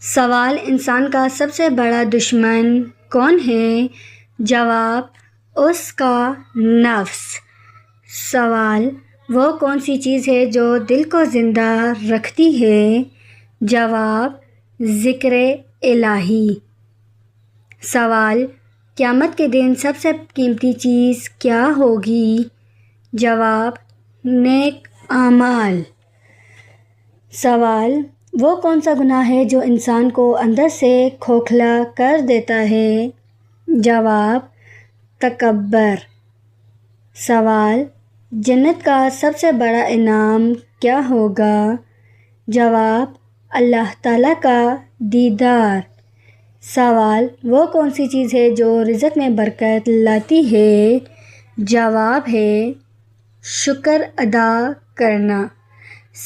سوال: انسان کا سب سے بڑا دشمن کون ہے؟ جواب: اس کا نفس۔ سوال: وہ کون سی چیز ہے جو دل کو زندہ رکھتی ہے؟ جواب: ذکر الہی۔ سوال: قیامت کے دن سب سے قیمتی چیز کیا ہوگی؟ جواب: نیک اعمال۔ سوال: وہ کون سا گناہ ہے جو انسان کو اندر سے کھوکھلا کر دیتا ہے؟ جواب: تکبر۔ سوال: جنت کا سب سے بڑا انعام کیا ہوگا؟ جواب: اللہ تعالیٰ کا دیدار۔ سوال: وہ کون سی چیز ہے جو رزق میں برکت لاتی ہے؟ جواب ہے شکر ادا کرنا۔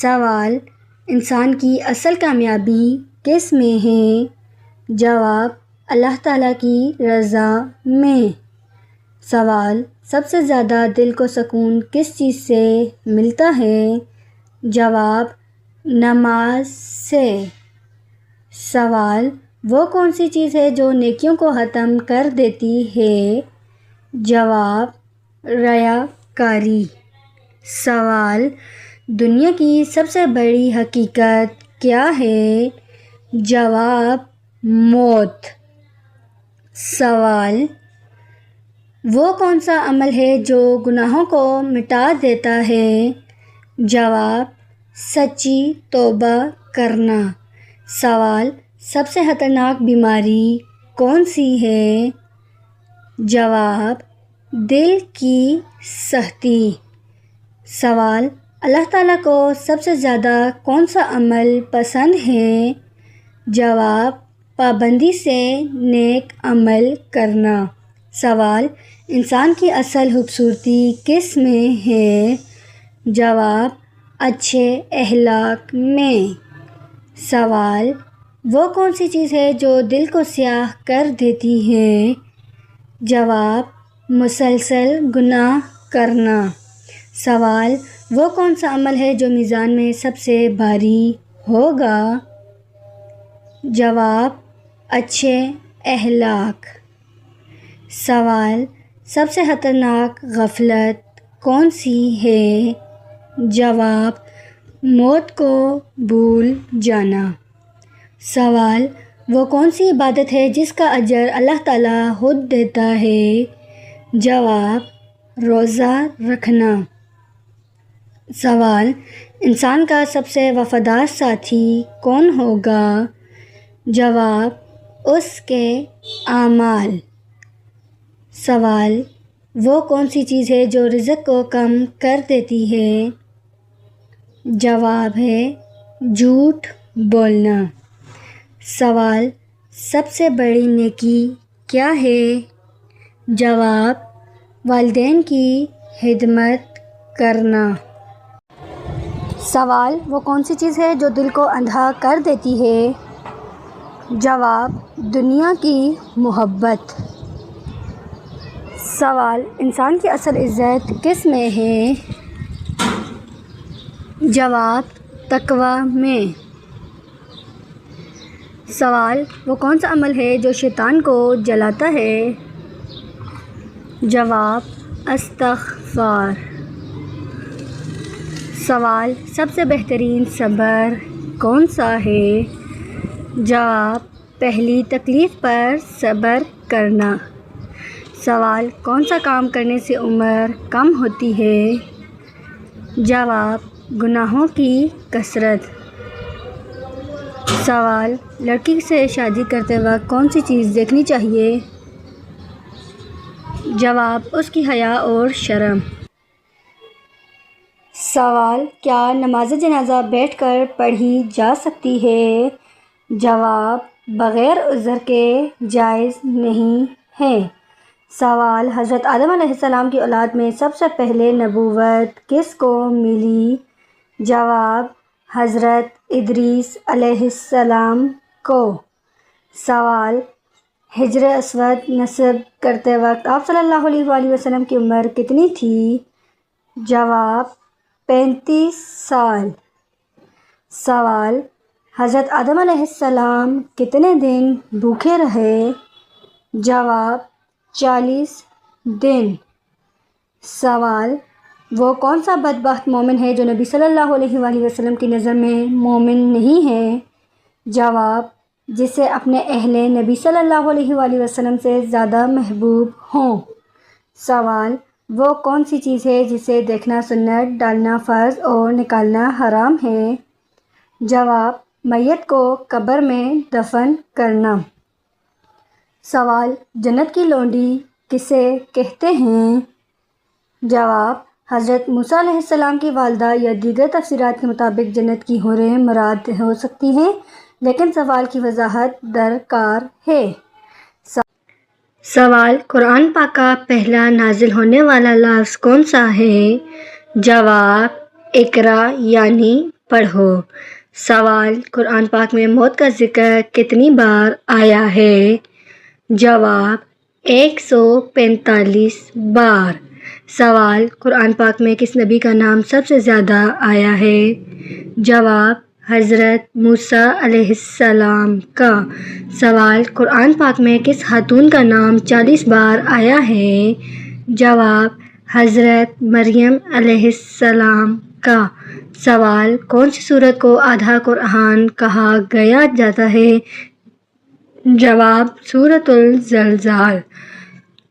سوال: انسان کی اصل کامیابی کس میں ہے؟ جواب: اللہ تعالیٰ کی رضا میں۔ سوال: سب سے زیادہ دل کو سکون کس چیز سے ملتا ہے؟ جواب: نماز سے۔ سوال: وہ کون سی چیز ہے جو نیکیوں کو ختم کر دیتی ہے؟ جواب: ریاکاری۔ سوال: دنیا کی سب سے بڑی حقیقت کیا ہے؟ جواب: موت۔ سوال: وہ کون سا عمل ہے جو گناہوں کو مٹا دیتا ہے؟ جواب: سچی توبہ کرنا۔ سوال: سب سے خطرناک بیماری کون سی ہے؟ جواب: دل کی سستی۔ سوال: اللہ تعالیٰ کو سب سے زیادہ کون سا عمل پسند ہے؟ جواب: پابندی سے نیک عمل کرنا۔ سوال: انسان کی اصل خوبصورتی کس میں ہے؟ جواب: اچھے اخلاق میں۔ سوال: وہ کون سی چیز ہے جو دل کو سیاہ کر دیتی ہے؟ جواب: مسلسل گناہ کرنا۔ سوال: وہ کون سا عمل ہے جو میزان میں سب سے بھاری ہوگا؟ جواب: اچھے اخلاق۔ سوال: سب سے خطرناک غفلت کون سی ہے؟ جواب: موت کو بھول جانا۔ سوال: وہ کون سی عبادت ہے جس کا اجر اللہ تعالیٰ خود دیتا ہے؟ جواب: روزہ رکھنا۔ سوال: انسان کا سب سے وفادار ساتھی کون ہوگا؟ جواب: اس کے اعمال۔ سوال: وہ کون سی چیز ہے جو رزق کو کم کر دیتی ہے؟ جواب ہے جھوٹ بولنا۔ سوال: سب سے بڑی نیکی کیا ہے؟ جواب: والدین کی خدمت کرنا۔ سوال: وہ کون سی چیز ہے جو دل کو اندھا کر دیتی ہے؟ جواب: دنیا کی محبت۔ سوال: انسان کی اصل عزت کس میں ہے؟ جواب: تقویٰ میں۔ سوال: وہ کون سا عمل ہے جو شیطان کو جلاتا ہے؟ جواب: استغفار۔ سوال: سب سے بہترین صبر کون سا ہے؟ جواب: پہلی تکلیف پر صبر کرنا۔ سوال: کون سا کام کرنے سے عمر کم ہوتی ہے؟ جواب: گناہوں کی کثرت۔ سوال: لڑکی سے شادی کرتے وقت کون سی چیز دیکھنی چاہیے؟ جواب: اس کی حیا اور شرم۔ سوال: کیا نماز جنازہ بیٹھ کر پڑھی جا سکتی ہے؟ جواب: بغیر عذر کے جائز نہیں ہے۔ سوال: حضرت آدم علیہ السلام کی اولاد میں سب سے پہلے نبوت کس کو ملی؟ جواب: حضرت ادریس علیہ السلام کو۔ سوال: حجر اسود نصب کرتے وقت آپ صلی اللہ علیہ وآلہ وسلم کی عمر کتنی تھی؟ جواب: 35 سال۔ سوال: حضرت آدم علیہ السلام کتنے دن بھوکے رہے؟ جواب 40 دن۔ سوال، وہ کون سا بدبخت مومن ہے جو نبی صلی اللہ علیہ وآلہ وسلم کی نظر میں مومن نہیں ہے؟ جواب، جسے اپنے اہل نبی صلی اللہ علیہ وآلہ وسلم سے زیادہ محبوب ہوں۔ سوال، وہ کون سی چیز ہے جسے دیکھنا سنت، ڈالنا فرض اور نکالنا حرام ہے؟ جواب، میت کو قبر میں دفن کرنا۔ سوال، جنت کی لونڈی کسے کہتے ہیں؟ جواب، حضرت موسیٰ علیہ السلام کی والدہ یا دیگر تفسیرات کے مطابق جنت کی حوریں مراد ہو سکتی ہیں، لیکن سوال کی وضاحت درکار ہے۔ سوال، قرآن پاک کا پہلا نازل ہونے والا لفظ کون سا ہے؟ جواب، اقرا یعنی پڑھو۔ سوال، قرآن پاک میں موت کا ذکر کتنی بار آیا ہے؟ جواب، 145 بار۔ سوال، قرآن پاک میں کس نبی کا نام سب سے زیادہ آیا ہے؟ جواب، حضرت موسیٰ علیہ السلام کا۔ سوال، قرآن پاک میں کس خاتون کا نام 40 بار آیا ہے؟ جواب، حضرت مریم علیہ السلام کا۔ سوال، کون سی سورت کو آدھا قرآن کہا گیا جاتا ہے؟ جواب، سورۃ الزلزال۔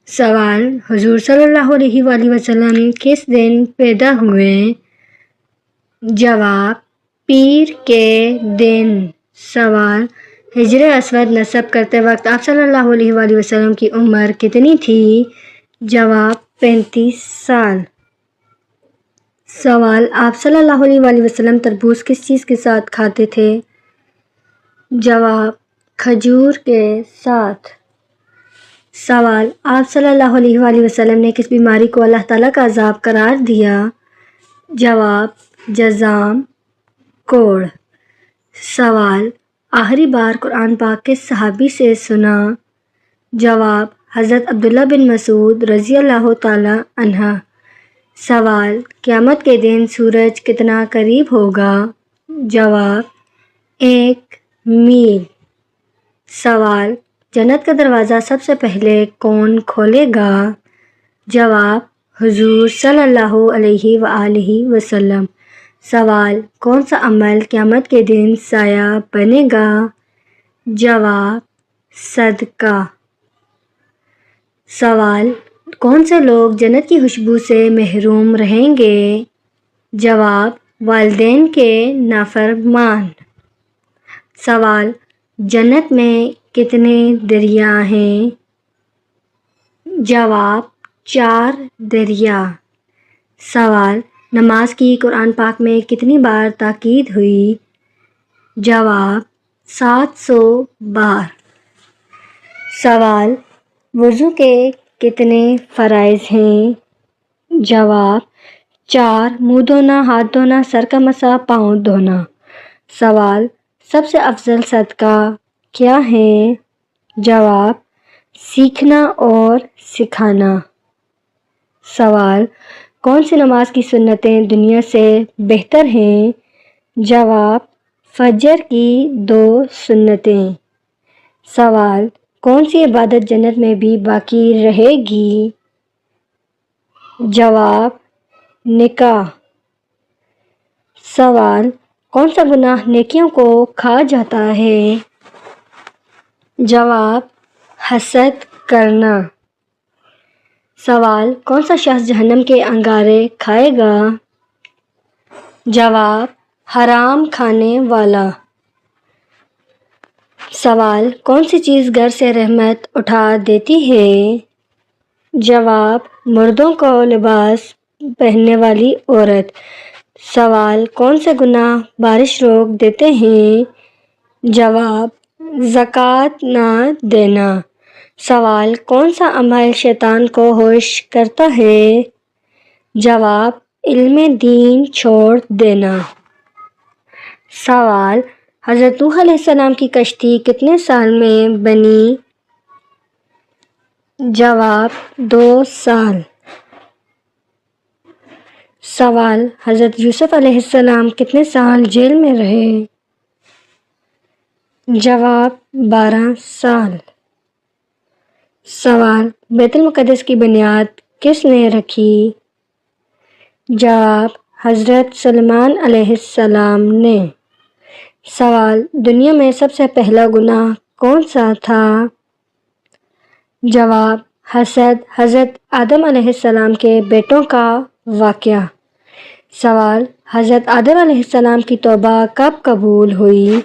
سوال، حضور صلی اللہ علیہ وآلہ وسلم کس دن پیدا ہوئے؟ جواب، پیر کے دن۔ سوال، حجر اسود نصب کرتے وقت آپ صلی اللہ علیہ وآلہ وسلم کی عمر کتنی تھی؟ جواب، 35 سال۔ سوال، آپ صلی اللہ علیہ وآلہ وسلم تربوز کس چیز کے ساتھ کھاتے تھے؟ جواب، کھجور کے ساتھ۔ سوال، آپ صلی اللہ علیہ وآلہ وسلم نے کس بیماری کو اللہ تعالیٰ کا عذاب قرار دیا؟ جواب، جذام کوڑ۔ سوال، آخری بار قرآن پاک کس صحابی سے سنا؟ جواب، حضرت عبداللہ بن مسعود رضی اللہ تعالیٰ عنہ۔ سوال، قیامت کے دن سورج کتنا قریب ہوگا؟ جواب، 1 میل۔ سوال، جنت کا دروازہ سب سے پہلے کون کھولے گا؟ جواب، حضور صلی اللہ علیہ وآلہ وسلم۔ سوال، کون سا عمل قیامت کے دن سایہ بنے گا؟ جواب، صدقہ۔ سوال، کون سے لوگ جنت کی خوشبو سے محروم رہیں گے؟ جواب، والدین کے نافرمان۔ سوال، جنت میں کتنے دریا ہیں؟ جواب، 4 دریا۔ سوال، نماز کی قرآن پاک میں کتنی بار تاکید ہوئی؟ جواب، 700 بار۔ سوال، وضو کے کتنے فرائض ہیں؟ جواب، 4، منہ دھونا، ہاتھ دھونا، سر کا مسح، پاؤں دھونا۔ سوال، سب سے افضل صدقہ کیا ہے؟ جواب، سیکھنا اور سکھانا۔ سوال، کون سی نماز کی سنتیں دنیا سے بہتر ہیں؟ جواب، فجر کی 2 سنتیں۔ سوال، کون سی عبادت جنت میں بھی باقی رہے گی؟ جواب، نکاح۔ سوال، کون سا گناہ نیکیوں کو کھا جاتا ہے؟ جواب، حسد کرنا۔ سوال، کون سا شخص جہنم کے انگارے کھائے گا؟ جواب، حرام کھانے والا۔ سوال، کون سی چیز گھر سے رحمت اٹھا دیتی ہے؟ جواب، مردوں کو لباس پہننے والی عورت۔ سوال، کون سے گناہ بارش روک دیتے ہیں؟ جواب، زکوٰۃ نہ دینا۔ سوال، کون سا عمل شیطان کو خوش کرتا ہے؟ جواب، علم دین چھوڑ دینا۔ سوال، حضرت نوح علیہ السلام کی کشتی کتنے سال میں بنی؟ جواب، 2 سال۔ سوال، حضرت یوسف علیہ السلام کتنے سال جیل میں رہے؟ جواب 12 سال۔ سوال بیت المقدس کی بنیاد کس نے رکھی؟ جواب حضرت سلیمان علیہ السلام نے۔ سوال دنیا میں سب سے پہلا گناہ کون سا تھا؟ جواب حسد، حضرت آدم علیہ السلام کے بیٹوں کا واقعہ۔ سوال حضرت آدم علیہ السلام کی توبہ کب قبول ہوئی؟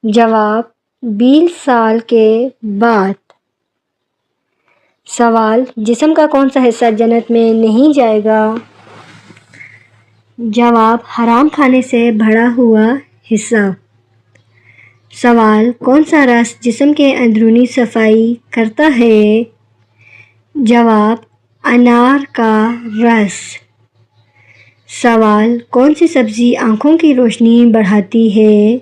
جواب 20 سال کے بعد۔ سوال جسم کا کون سا حصہ جنت میں نہیں جائے گا؟ جواب حرام کھانے سے بھرا ہوا حصہ۔ سوال کون سا رس جسم کے اندرونی صفائی کرتا ہے؟ جواب انار کا رس۔ سوال کون سی سبزی آنکھوں کی روشنی بڑھاتی ہے؟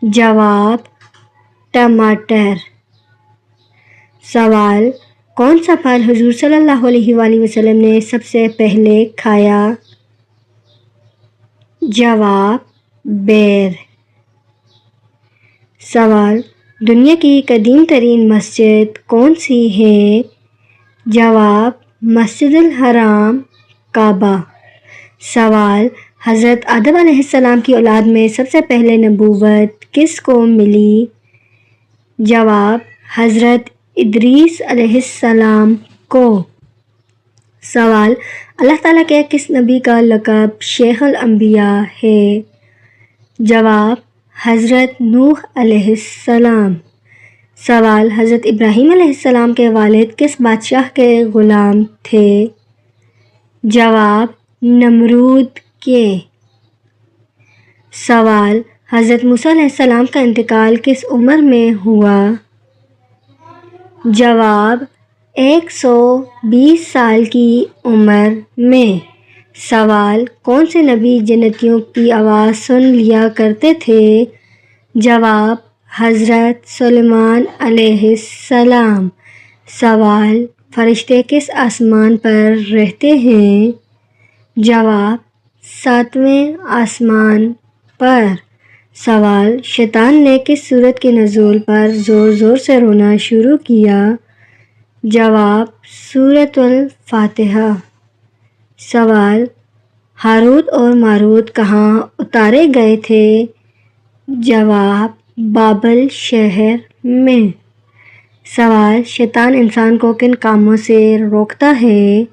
جواب ٹماٹر۔ سوال کون سا پھل حضور صلی اللہ علیہ وآلہ وسلم نے سب سے پہلے کھایا؟ جواب بیر۔ سوال دنیا کی قدیم ترین مسجد کون سی ہے؟ جواب مسجد الحرام، کعبہ۔ سوال حضرت آدم علیہ السلام کی اولاد میں سب سے پہلے نبوت کس کو ملی؟ جواب حضرت ادریس علیہ السلام کو۔ سوال اللہ تعالیٰ کے کس نبی کا لقب شیخ الانبیاء ہے؟ جواب حضرت نوح علیہ السلام۔ سوال حضرت ابراہیم علیہ السلام کے والد کس بادشاہ کے غلام تھے؟ جواب نمرود کے۔ سوال حضرت موسیٰ علیہ السلام کا انتقال کس عمر میں ہوا؟ جواب 120 سال کی عمر میں۔ سوال کون سے نبی جنتیوں کی آواز سن لیا کرتے تھے؟ جواب حضرت سلیمان علیہ السلام۔ سوال فرشتے کس آسمان پر رہتے ہیں؟ جواب 7ویں آسمان پر۔ سوال شیطان نے کس سورت کے نزول پر زور زور سے رونا شروع کیا؟ جواب سورۃ الفاتحہ۔ سوال ہاروت اور ماروت کہاں اتارے گئے تھے؟ جواب بابل شہر میں۔ سوال شیطان انسان کو کن کاموں سے روکتا ہے؟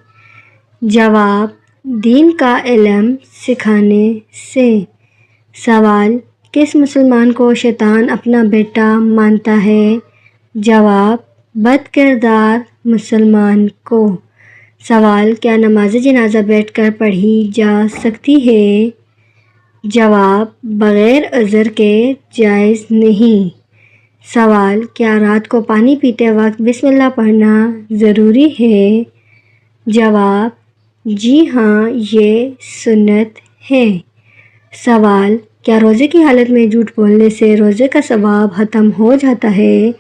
جواب دین کا علم سکھانے سے۔ سوال کس مسلمان کو شیطان اپنا بیٹا مانتا ہے؟ جواب بد کردار مسلمان کو۔ سوال کیا نماز جنازہ بیٹھ کر پڑھی جا سکتی ہے؟ جواب بغیر عذر کے جائز نہیں۔ سوال کیا رات کو پانی پیتے وقت بسم اللہ پڑھنا ضروری ہے؟ جواب جی ہاں، یہ سنت ہے۔ سوال کیا روزے کی حالت میں جھوٹ بولنے سے روزے کا ثواب ختم ہو جاتا ہے؟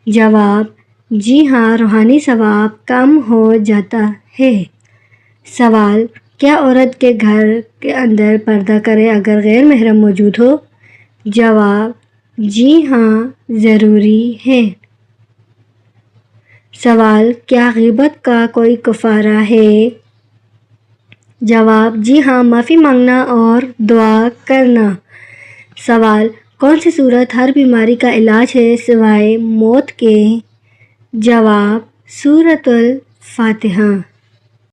جواب جی ہاں، روحانی ثواب کم ہو جاتا ہے۔ سوال کیا عورت کے گھر کے اندر پردہ کرے اگر غیر محرم موجود ہو؟ جواب جی ہاں، ضروری ہے۔ سوال کیا غیبت کا کوئی کفارہ ہے؟ جواب جی ہاں، معافی مانگنا اور دعا کرنا۔ سوال کون سی سورت ہر بیماری کا علاج ہے سوائے موت کے؟ جواب سورۃ الفاتحہ۔